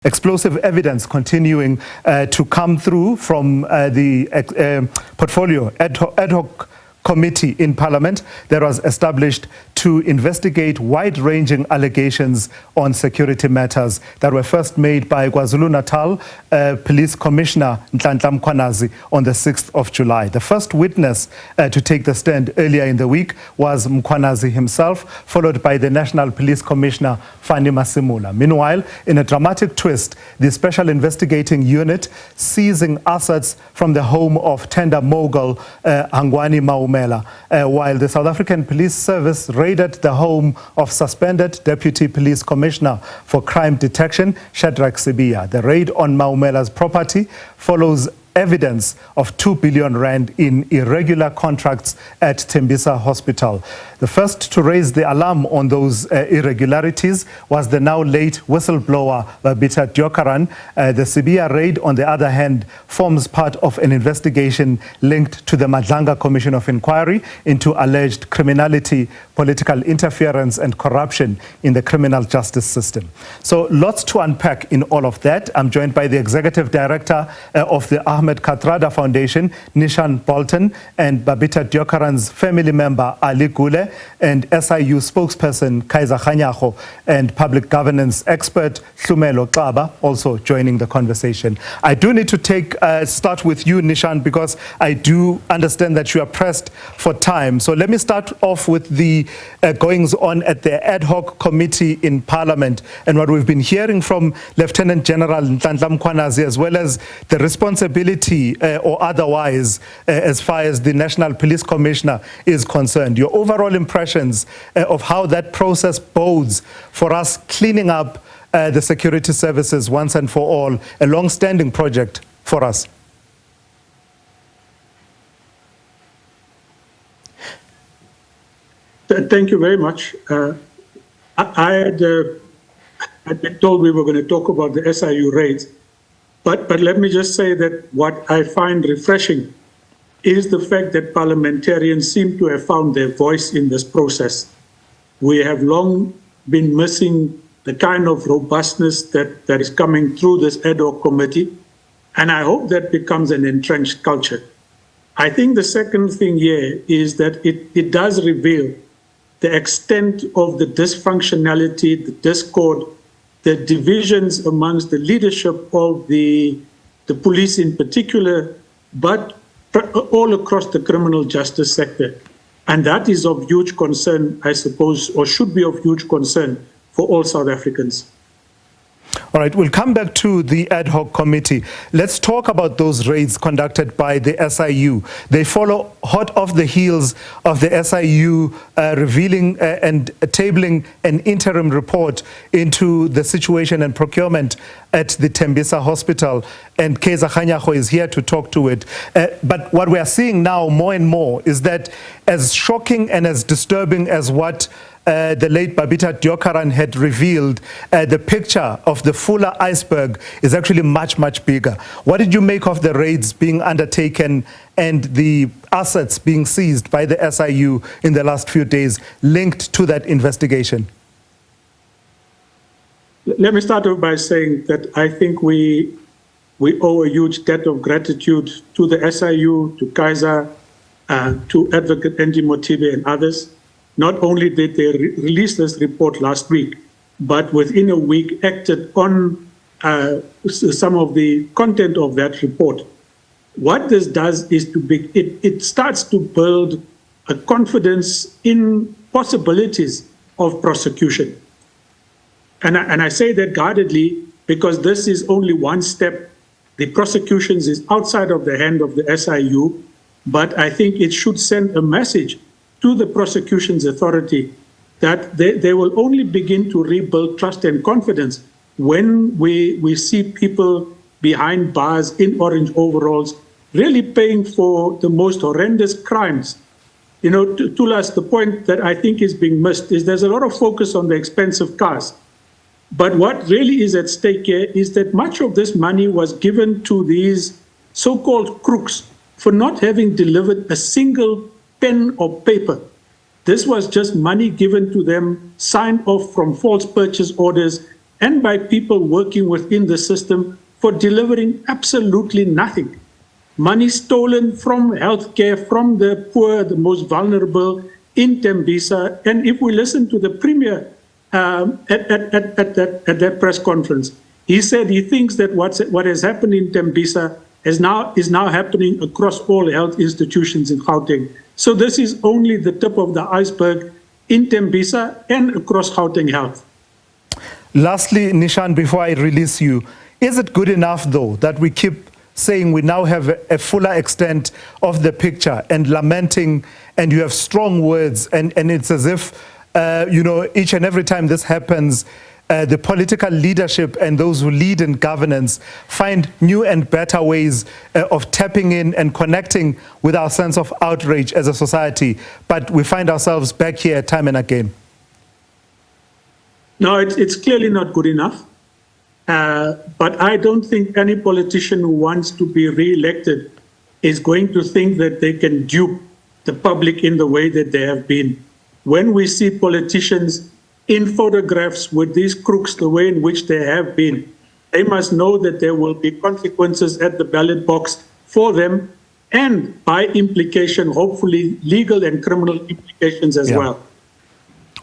Explosive evidence continuing to come through from the portfolio ad hoc committee in Parliament that was established to investigate wide-ranging allegations on security matters that were first made by KwaZulu-Natal Police Commissioner Nhlanhla Mkhwanazi on the 6th of July. The first witness to take the stand earlier in the week was Mkhwanazi himself, followed by the National Police Commissioner Fanie Masemola. Meanwhile, in a dramatic twist, the Special Investigating Unit seizing assets from the home of tender mogul Hangwani Maumela, while the South African Police Service raided the home of suspended Deputy Police Commissioner for Crime Detection Shadrack Sibiya. The raid on Maumela's property follows evidence of 2 billion rand in irregular contracts at Tembisa Hospital. The first to raise the alarm on those irregularities was the now late whistleblower Babita Deokaran. The Sibiya raid, on the other hand, forms part of an investigation linked to the Nhlanhla Commission of Inquiry into alleged criminality, political interference and corruption in the criminal justice system. So lots to unpack in all of that. I'm joined by the Executive Director of the Ahmed Kathrada Foundation, Nishan Bolton, and Babita Deokaran's family member, Ali Gule, and SIU spokesperson, Kaiser Khanyago, and public governance expert, Hlumelo Xaba, also joining the conversation. I do need to start with you, Nishan, because I do understand that you are pressed for time. So let me start off with the goings on at the ad hoc committee in Parliament and what we've been hearing from Lieutenant General Nhlanhla Mkhwanazi, as well as the responsibility or otherwise as far as the National Police Commissioner is concerned. Your overall impressions of how that process bodes for us cleaning up the security services once and for all, a long-standing project for us. Thank you very much. I had been told we were going to talk about the SIU raids, but let me just say that what I find refreshing is the fact that parliamentarians seem to have found their voice in this process. We have long been missing the kind of robustness that is coming through this ad hoc committee, and I hope that becomes an entrenched culture. I think the second thing here is that it does reveal the extent of the dysfunctionality, the discord, the divisions amongst the leadership of the police in particular, but all across the criminal justice sector. And that is of huge concern, I suppose, or should be of huge concern for all South Africans. All right, we'll come back to the ad hoc committee. Let's talk about those raids conducted by the SIU. They follow hot off the heels of the SIU revealing and tabling an interim report into the situation and procurement at the Tembisa Hospital, and Kaiser Khanyago is here to talk to it. But what we are seeing now more and more is that, as shocking and as disturbing as what the late Babita Deokaran had revealed, the picture of the fuller iceberg is actually much, much bigger. What did you make of the raids being undertaken and the assets being seized by the SIU in the last few days linked to that investigation? Let me start off by saying that I think we owe a huge debt of gratitude to the SIU, to Kaiser, to Advocate Angie Mothibe and others. Not only did they release this report last week, but within a week acted on some of the content of that report. What this does is it starts to build a confidence in possibilities of prosecution. And I say that guardedly because this is only one step. The prosecutions is outside of the hand of the SIU, but I think it should send a message to the prosecution's authority that they will only begin to rebuild trust and confidence when we see people behind bars in orange overalls really paying for the most horrendous crimes. You know, Tulas, the point that I think is being missed is there's a lot of focus on the expensive cars. But what really is at stake here is that much of this money was given to these so-called crooks for not having delivered a single pen or paper. This was just money given to them, signed off from false purchase orders, and by people working within the system for delivering absolutely nothing. Money stolen from healthcare, from the poor, the most vulnerable in Tembisa. And if we listen to the Premier at that press conference, he said he thinks that what has happened in Tembisa is now happening across all health institutions in Gauteng. So this is only the tip of the iceberg in Tembisa and across Gauteng Health. Lastly, Nishan, before I release you, is it good enough, though, that we keep saying we now have a fuller extent of the picture and lamenting, and you have strong words, and it's as if, each and every time this happens, the political leadership and those who lead in governance find new and better ways of tapping in and connecting with our sense of outrage as a society, but we find ourselves back here time and again? No, it's clearly not good enough. But I don't think any politician who wants to be re-elected is going to think that they can dupe the public in the way that they have been. When we see politicians in photographs with these crooks the way in which they have been, they must know that there will be consequences at the ballot box for them, and by implication, hopefully legal and criminal implications as well.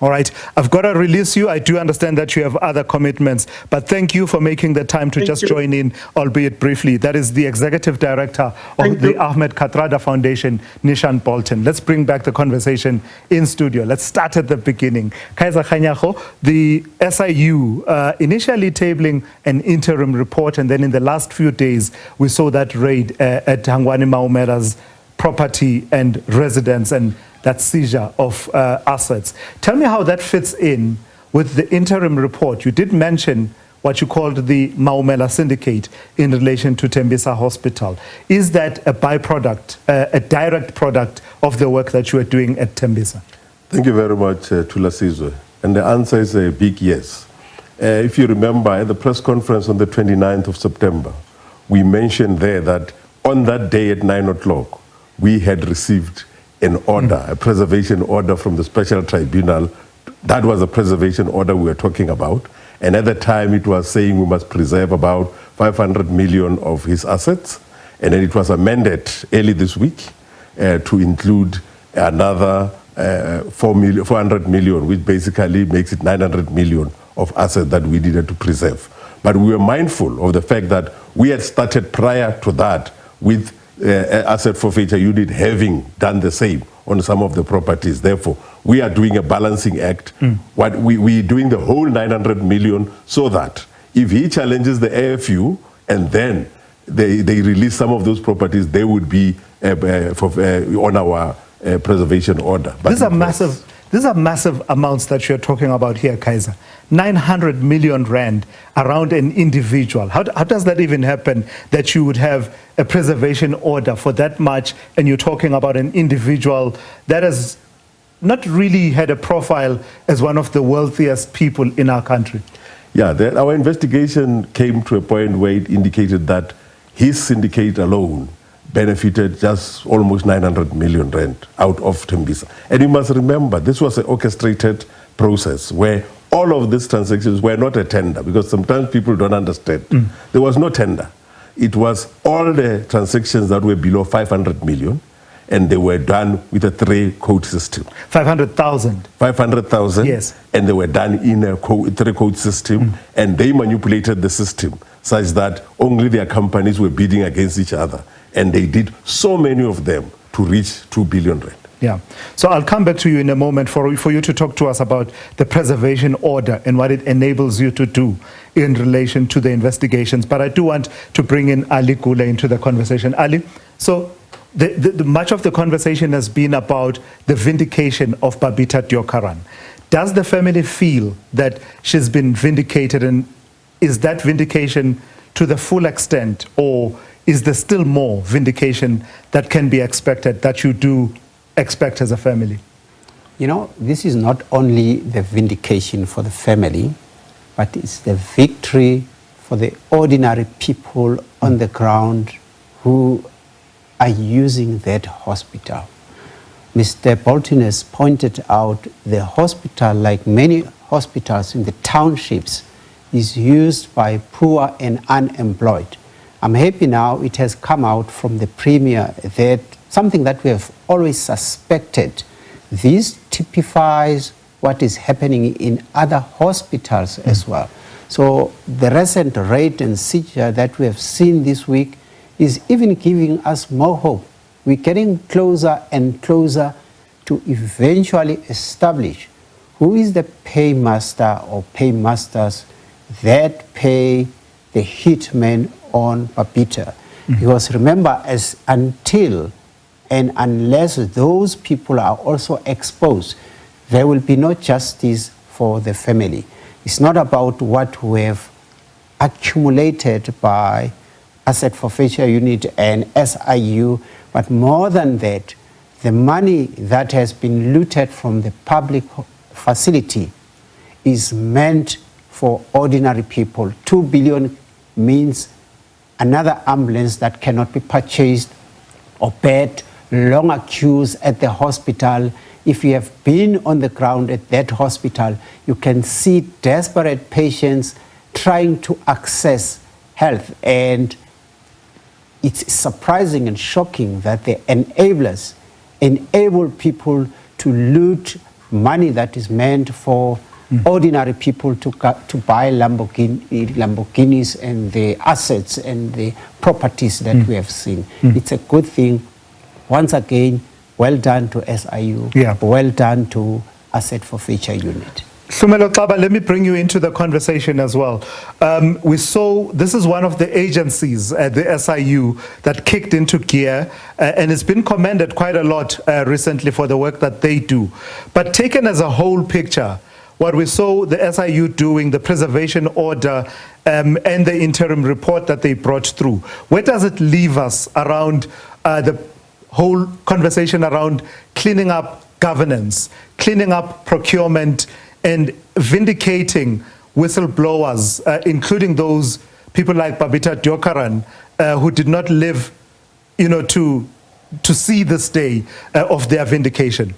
All right, I've got to release you. I do understand that you have other commitments, but thank you for making the time to join in, albeit briefly. That is the Executive Director of the Ahmed Kathrada Foundation, Nishan Bolton. Let's bring back the conversation in studio. Let's start at the beginning. Kaiser Khanyago, the SIU initially tabling an interim report, and then in the last few days, we saw that raid at Hangwani Maumela's property and residence, and that seizure of assets. Tell me how that fits in with the interim report. You did mention what you called the Maumela syndicate in relation to Tembisa Hospital. Is that a byproduct, a direct product of the work that you are doing at Tembisa? Thank you very much, Thulasizwe. And the answer is a big yes. If you remember, at the press conference on the 29th of September, we mentioned there that on that day at 9 o'clock, we had received an order, a preservation order from the special tribunal. That was a preservation order we were talking about. And at the time, it was saying we must preserve about 500 million of his assets. And then it was amended early this week to include another 400 million, which basically makes it 900 million of assets that we needed to preserve. But we were mindful of the fact that we had started prior to that with asset forfeiture unit having done the same on some of the properties. Therefore, we are doing a balancing act. What we're doing the whole 900 million so that if he challenges the AFU and then they release some of those properties, they would be on our preservation order. But these are massive amounts that you're talking about here, Kaiser. 900 million rand around an individual. How does that even happen, that you would have a preservation order for that much, and you're talking about an individual that has not really had a profile as one of the wealthiest people in our country? Yeah, our investigation came to a point where it indicated that his syndicate alone benefited just almost 900 million rand out of Tembisa. And you must remember, this was an orchestrated process where all of these transactions were not a tender, because sometimes people don't understand. There was no tender. It was all the transactions that were below 500 million, and they were done with a three-code system. 500,000? 500,000, yes. And they were done in a three-code system, and they manipulated the system such that only their companies were bidding against each other. And they did so many of them to reach 2 billion rand. Yeah. So I'll come back to you in a moment for you to talk to us about the preservation order and what it enables you to do in relation to the investigations. But I do want to bring in Ali Gule into the conversation. Ali, so much of the conversation has been about the vindication of Babita Deokaran. Does the family feel that she's been vindicated, and is that vindication to the full extent, or is there still more vindication that can be expected, that you do expect as a family? You know, this is not only the vindication for the family, but it's the victory for the ordinary people on the ground who are using that hospital. Mr. Bolton has pointed out the hospital, like many hospitals in the townships, is used by poor and unemployed. I'm happy now it has come out from the Premier that something that we have always suspected. This typifies what is happening in other hospitals as well. So the recent raid and seizure that we have seen this week is even giving us more hope. We're getting closer and closer to eventually establish who is the paymaster or paymasters that pay the hitmen on Babita. Because remember, until and unless those people are also exposed, there will be no justice for the family. It's not about what we have accumulated by Asset Forfeiture Unit and SIU, but more than that, the money that has been looted from the public facility is meant for ordinary people. 2 billion means another ambulance that cannot be purchased, or bed, longer queues at the hospital. If you have been on the ground at that hospital, you can see desperate patients trying to access health. And it's surprising and shocking that the enablers enable people to loot money that is meant for ordinary people to buy Lamborghinis and the assets and the properties that we have seen. It's a good thing. Once again, well done to SIU, well done to Asset Forfeiture Unit. Hlumelo Xaba, let me bring you into the conversation as well. We saw this is one of the agencies at the SIU that kicked into gear, and it's been commended quite a lot recently for the work that they do. But taken as a whole picture, what we saw the SIU doing, the preservation order, and the interim report that they brought through, where does it leave us around the whole conversation around cleaning up governance, cleaning up procurement, and vindicating whistleblowers, including those people like Babita Deokaran, who did not live, to see this day of their vindication?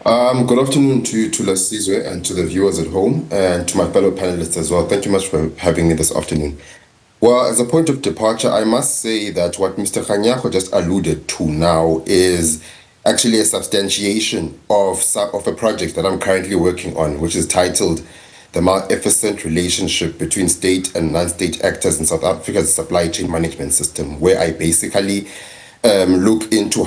Good afternoon to you, Tula Sizwe, and to the viewers at home, and to my fellow panelists as well. Thank you much for having me this afternoon. Well, as a point of departure, I must say that what Mr. Nhlanhla just alluded to now is actually a substantiation of a project that I'm currently working on, which is titled The Maleficent Relationship Between State and Non-State Actors in South Africa's Supply Chain Management System, where I basically look into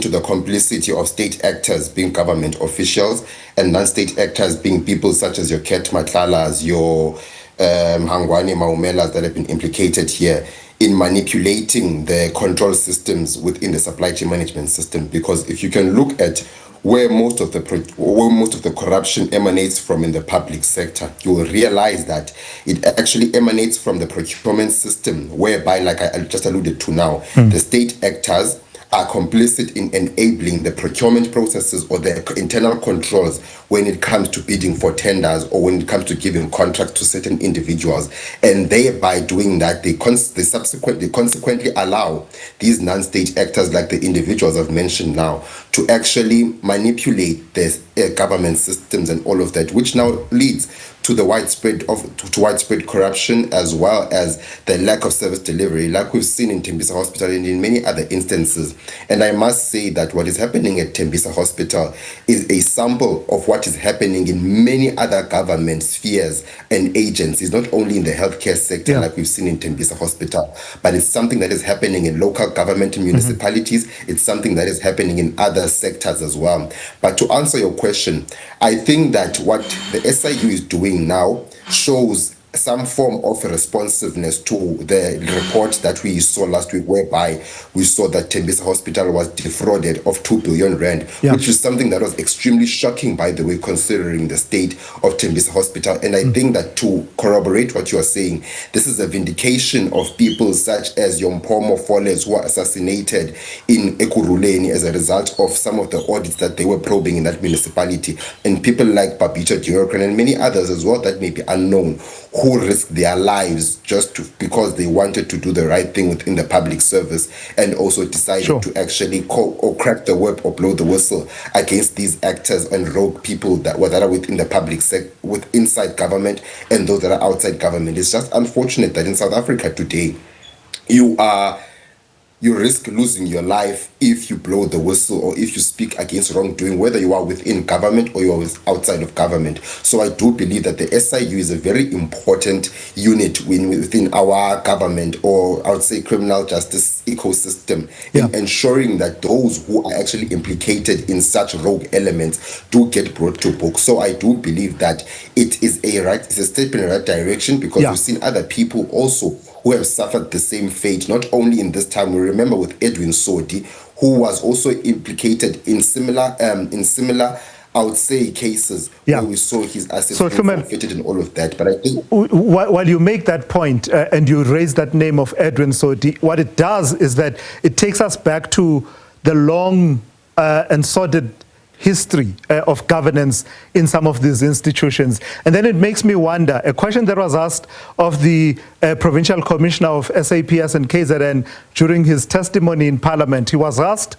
the complicity of state actors being government officials and non-state actors being people such as your Ket Matlalas, your Hangwani Maumelas that have been implicated here in manipulating the control systems within the supply chain management system. Because if you can look at where most of the corruption emanates from in the public sector, you will realize that it actually emanates from the procurement system, whereby, like I just alluded to now, the state actors are complicit in enabling the procurement processes or the internal controls when it comes to bidding for tenders or when it comes to giving contracts to certain individuals. And thereby doing that, they consequently allow these non-state actors, like the individuals I've mentioned now, to actually manipulate the government systems and all of that, which now leads to the widespread corruption, as well as the lack of service delivery, like we've seen in Tembisa Hospital and in many other instances. And I must say that what is happening at Tembisa Hospital is a sample of what is happening in many other government spheres and agencies, not only in the healthcare sector, like we've seen in Tembisa Hospital, but it's something that is happening in local government and municipalities. It's something that is happening in other sectors as well. But to answer your question, I think that what the SIU is doing now shows some form of responsiveness to the report that we saw last week, whereby we saw that Tembisa Hospital was defrauded of 2 billion rand, which is something that was extremely shocking, by the way, considering the state of Tembisa Hospital. And I think that to corroborate what you are saying, this is a vindication of people such as Yompomo Foles, who were assassinated in Ekurhuleni as a result of some of the audits that they were probing in that municipality, and people like Babita Deokaran and many others as well that may be unknown, who risked their lives just because they wanted to do the right thing within the public service, and also decided to actually crack the whip or blow the whistle against these actors and rogue people that are within the public sector, inside government, and those that are outside government. It's just unfortunate that in South Africa today, you risk losing your life if you blow the whistle or if you speak against wrongdoing, whether you are within government or you are outside of government. So I do believe that the SIU is a very important unit within our government, or I would say criminal justice ecosystem, in ensuring that those who are actually implicated in such rogue elements do get brought to book. So I do believe that it's a step in the right direction, because we've seen other people also who have suffered the same fate, not only in this time. We remember with Edwin Sodi, who was also implicated in similar, I would say, cases where we saw his assets forfeited and all of that. But I think, while you make that point and you raise that name of Edwin Sodi, what it does is that it takes us back to the long and sordid history of governance in some of these institutions. And then it makes me wonder, a question that was asked of the Provincial Commissioner of SAPS and KZN during his testimony in Parliament. He was asked,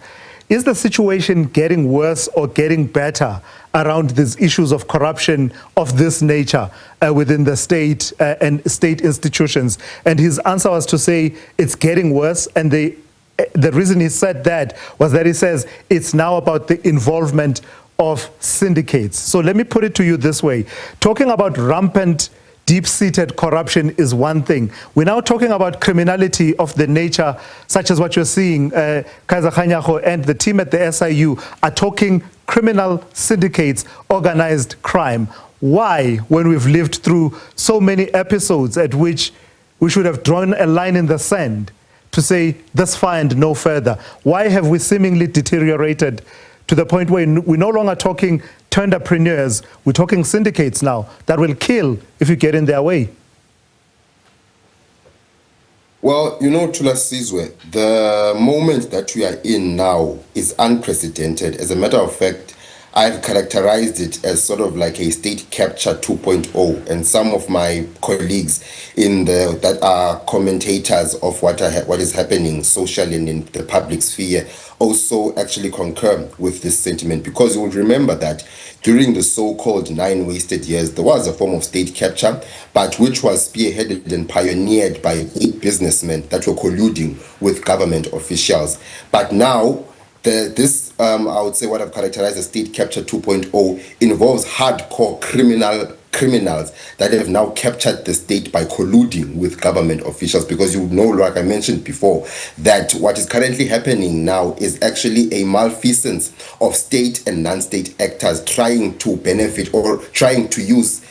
is the situation getting worse or getting better around these issues of corruption of this nature within the state and state institutions? And his answer was to say it's getting worse, and the reason he said that was that he says it's now about the involvement of syndicates. So let me put it to you this way. Talking about rampant, deep-seated corruption is one thing. We're now talking about criminality of the nature, such as what you're seeing. Kaiser Khanyago and the team at the SIU are talking criminal syndicates, organized crime. Why, when we've lived through so many episodes at which we should have drawn a line in the sand to say this far and no further? Why have we seemingly deteriorated to the point where we're no longer talking entrepreneurs, we're talking syndicates now that will kill if you get in their way? Well, Tula Sizwe, the moment that we are in now is unprecedented. As a matter of fact, I've characterized it as sort of like a state capture 2.0, and some of my colleagues that are commentators of what is happening socially and in the public sphere also actually concur with this sentiment, because you will remember that during the so-called 9 wasted years, there was a form of state capture, but which was spearheaded and pioneered by big businessmen that were colluding with government officials. But now, this, I would say, what I've characterized as state capture 2.0 involves hardcore criminals that have now captured the state by colluding with government officials. Because you know, like I mentioned before, that what is currently happening now is actually a malfeasance of state and non-state actors trying to benefit or trying to use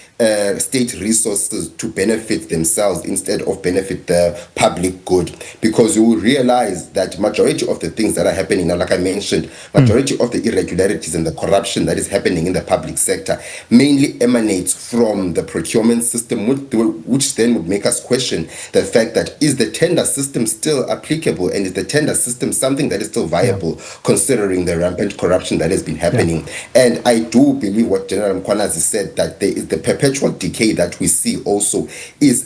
state resources to benefit themselves instead of benefit the public good. Because you will realize that majority of the things that are happening now, like I mentioned, majority of the irregularities and the corruption that is happening in the public sector mainly emanates from the procurement system, which then would make us question the fact that, is the tender system still applicable, and is the tender system something that is still viable, considering the rampant corruption that has been happening? And I do believe what General Mkhwanazi said, that there is the perpetual decay that we see also is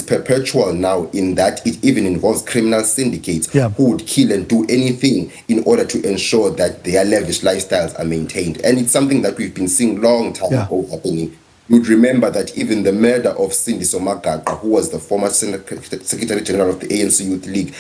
perpetual now, in that it even involves criminal syndicates who would kill and do anything in order to ensure that their lavish lifestyles are maintained. And it's something that we've been seeing long time ago happening. You'd remember that even the murder of Cindy Somagaqa, who was the former Secretary General of the ANC Youth League,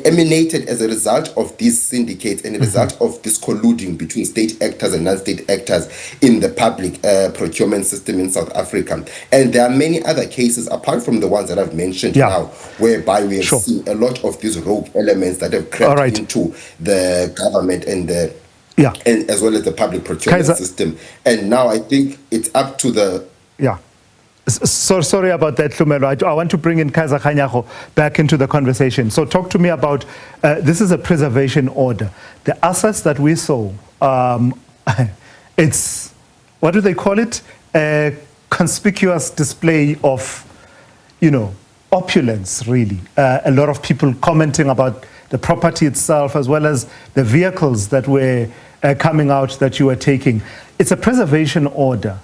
emanated as a result of these syndicates and a result of this colluding between state actors and non-state actors in the public procurement system in South Africa. And there are many other cases, apart from the ones that I've mentioned now, whereby we have seen a lot of these rogue elements that have crept into the government and and as well as the public procurement system. And now I think it's up to the... So sorry about that, Hlumelo. I want to bring in Kaiser Khanyago back into the conversation. So talk to me about, this is a preservation order. The assets that we saw, it's, what do they call it? A conspicuous display of, opulence, really. A lot of people commenting about the property itself, as well as the vehicles that were coming out that you were taking. It's a preservation order.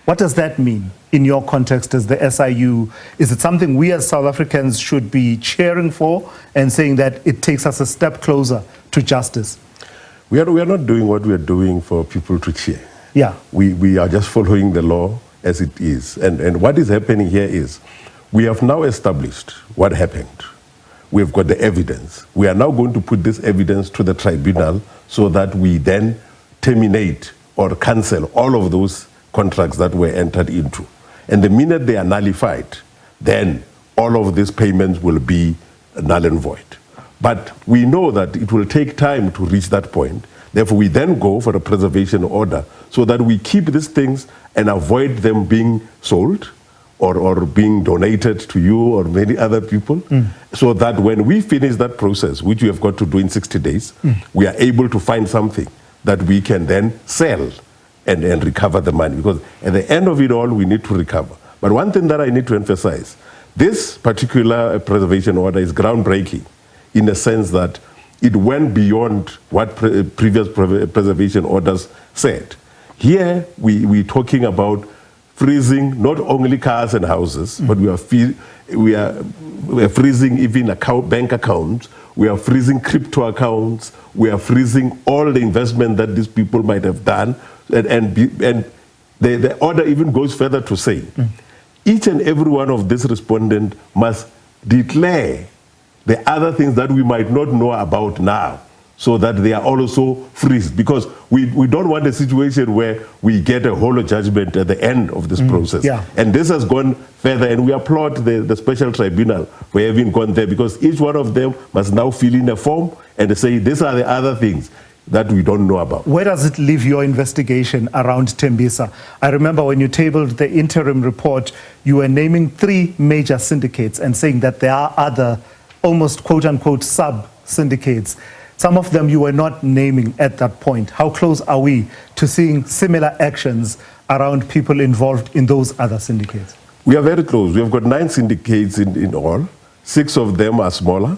What does that mean in your context as the SIU? Is it something we as South Africans should be cheering for and saying that it takes us a step closer to justice? We are not doing what we are doing for people to cheer. Yeah. We are just following the law as it is. And what is happening here is we have now established what happened. We've got the evidence. We are now going to put this evidence to the tribunal so that we then terminate or cancel all of those contracts that were entered into. And the minute they are nullified, then all of these payments will be null and void. But we know that it will take time to reach that point. Therefore, we then go for a preservation order so that we keep these things and avoid them being sold or being donated to you or many other people, so that when we finish that process, which we have got to do in 60 days, we are able to find something that we can then sell and recover the money. Because at the end of it all, we need to recover. But one thing that I need to emphasize, this particular preservation order is groundbreaking in the sense that it went beyond what previous preservation orders said. Here, we're talking about freezing not only cars and houses, but we are freezing even bank accounts. We are freezing crypto accounts. We are freezing all the investment that these people might have done. And the order even goes further to say, each and every one of these respondents must declare the other things that we might not know about now, so that they are also freezed. Because we don't want a situation where we get a whole judgment at the end of this process. Yeah. And this has gone further, and we applaud the special tribunal for having gone there, because each one of them must now fill in a form and say, these are the other things that we don't know about. Where does it leave your investigation around Tembisa? I remember when you tabled the interim report, you were naming 3 major syndicates and saying that there are other almost quote-unquote sub-syndicates. Some of them you were not naming at that point. How close are we to seeing similar actions around people involved in those other syndicates? We are very close. We have got 9 syndicates in all. 6 of them are smaller.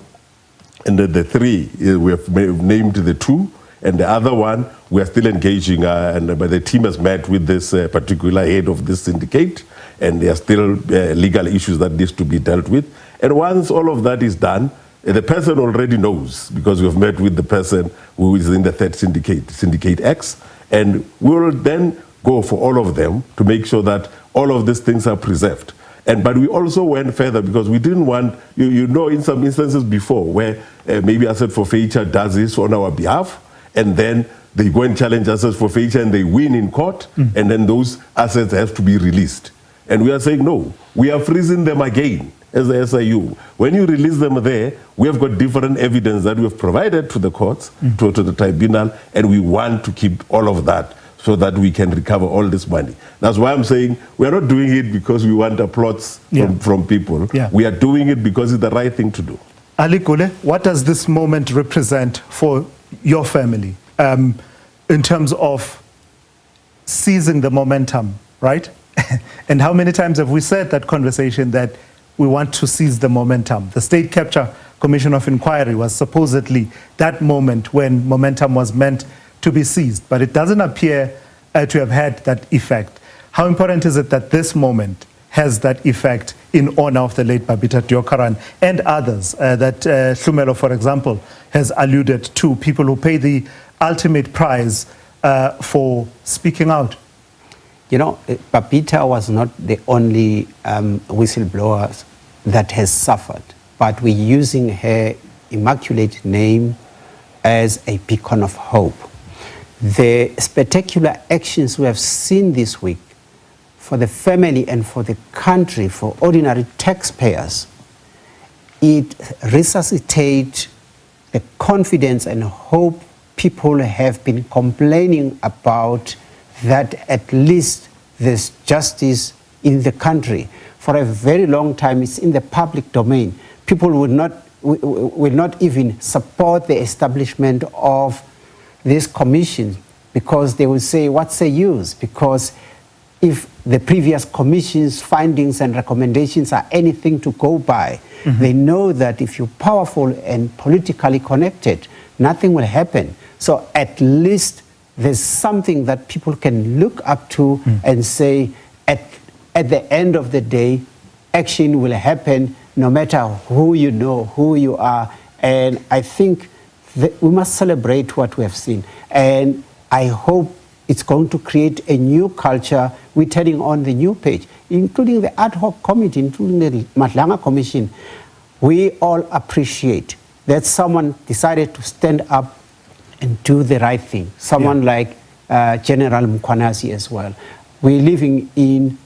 And the 3, we have named the 2. And the other one, we are still engaging, but the team has met with this particular head of this syndicate, and there are still legal issues that needs to be dealt with. And once all of that is done, the person already knows, because we have met with the person who is in the 3rd syndicate, Syndicate X, and we will then go for all of them to make sure that all of these things are preserved. But we also went further, because we didn't want, you know, in some instances before, where maybe asset forfeiture does this on our behalf, and then they go and challenge assets forfeiture and they win in court, and then those assets have to be released. And we are saying, no, we are freezing them again as the SIU. When you release them there, we have got different evidence that we have provided to the courts, to the tribunal, and we want to keep all of that so that we can recover all this money. That's why I'm saying we are not doing it because we want applause from people. Yeah. We are doing it because it's the right thing to do. Ali Kule, what does this moment represent for your family in terms of seizing the momentum, right? And how many times have we said that conversation that we want to seize the momentum? The State Capture Commission of Inquiry was supposedly that moment when momentum was meant to be seized, but it doesn't appear to have had that effect. How important is it that this moment has that effect in honor of the late Babita Deokaran and others that Nhlanhla, for example, has alluded to, people who pay the ultimate price for speaking out? You know, Babita was not the only whistleblower that has suffered, but we're using her immaculate name as a beacon of hope. The spectacular actions we have seen this week for the family and for the country, for ordinary taxpayers, it resuscitates the confidence and hope people have been complaining about, that at least there's justice in the country. For a very long time, it's in the public domain. People will not even support the establishment of this commission, because they will say, what's the use? Because if the previous commission's findings and recommendations are anything to go by, they know that if you're powerful and politically connected, nothing will happen. So at least there's something that people can look up to and say, at the end of the day, action will happen no matter who you know, who you are. And I think that we must celebrate what we have seen. And I hope it's going to create a new culture. We're turning on the new page, including the ad hoc committee, including the Nhlanhla Commission. We all appreciate that someone decided to stand up and do the right thing. Someone like General Mkhwanazi as well. We're living in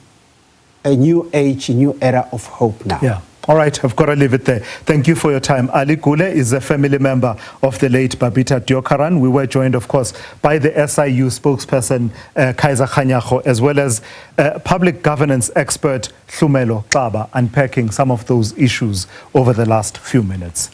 a new age, a new era of hope now. Yeah. All right, I've got to leave it there. Thank you for your time. Ali Gule is a family member of the late Babita Diokaran. We were joined, of course, by the SIU spokesperson, Kaiser Khanyago, as well as public governance expert, Hlumelo Xaba, unpacking some of those issues over the last few minutes.